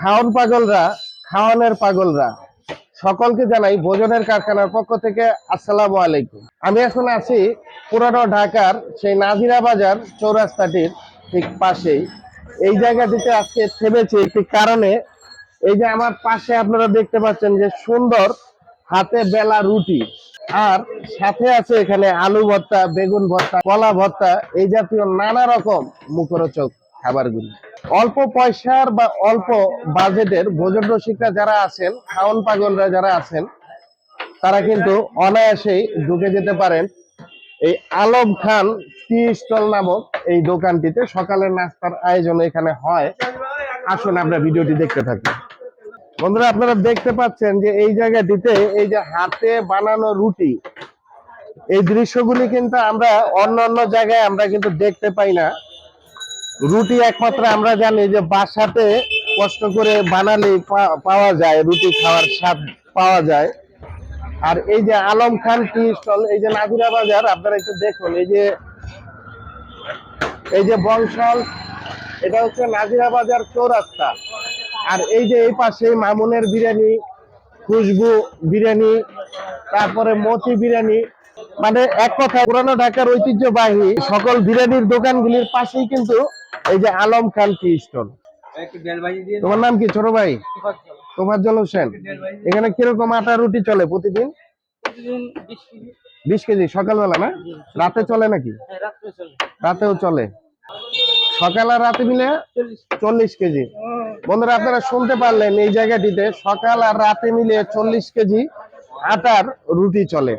খাওয়ান পাগলরা, খাওয়ানোর পাগলরা সকলকে জানাই ভোজনের কারখানার পক্ষ থেকে আসসালামু আলাইকুম। আমি এখন আছি পুরানো ঢাকার সেই নাজিরা বাজার চৌরাস্তাটির ঠিক পাশেই। এই জায়গাটিতে আজকে থেমেছি একটি কারণে। এই যে আমার পাশে আপনারা দেখতে পাচ্ছেন যে সুন্দর হাতে বেলা রুটি, আর সাথে আছে এখানে আলু ভর্তা, বেগুন ভর্তা, কলা ভর্তা, এই জাতীয় নানা রকম মুখরোচক খাবারগুলি। অল্প পয়সার বা অল্প বাজেটের ভোজন রসিকরা যারা আছেন, খাওন পাগলরা যারা আছেন, তারা কিন্তু অনায়াসেই ঢুকে যেতে পারেন এই আলম খান টি স্টল নামক এই দোকানটিতে। সকালের নাস্তার আয়োজন এখানে হয়। আসুন আমরা ভিডিওটি দেখতে থাকি। বন্ধুরা, আপনারা দেখতে পাচ্ছেন যে এই জায়গাটিতে এই যে হাতে বানানো রুটি, এই দৃশ্যগুলি কিন্তু আমরা অন্য অন্য জায়গায় আমরা কিন্তু দেখতে পাই না। রুটি একমাত্র আমরা জানি যে বাসাতে কষ্ট করে বানালে পাওয়া যায়, রুটি খাওয়ার স্বাদ পাওয়া যায়। আর এই যে আলম খান টি স্টল, এই যে নাজিরা বাজার, আপনারা একটু দেখুন, এই যে বংশাল, এটা হচ্ছে নাজিরা বাজার চৌরাস্তা। আর এই যে এই পাশে মামুনের বিরিয়ানি, খুশবু বিরিয়ানি, তারপরে মতি বিরিয়ানি, মানে এক কথা পুরানো ঢাকার ঐতিহ্যবাহী সকল বিরিয়ানির দোকানগুলির পাশেই কিন্তু এই যে আলম খান টি স্টল। তোমার নাম কি ছোট ভাই? তোফাজ্জল হোসেন। এখানে কিরকম আটা রুটি চলে প্রতিদিন? 20 কেজি সকালবেলা, না রাতে চলে নাকি? রাতেও চলে। সকাল আর রাতে মিলে 40 কেজি। বন্ধুরা, আপনারা শুনতে পারলেন, এই জায়গাটিতে সকাল আর রাতে মিলে 40 কেজি আটার রুটি চলে।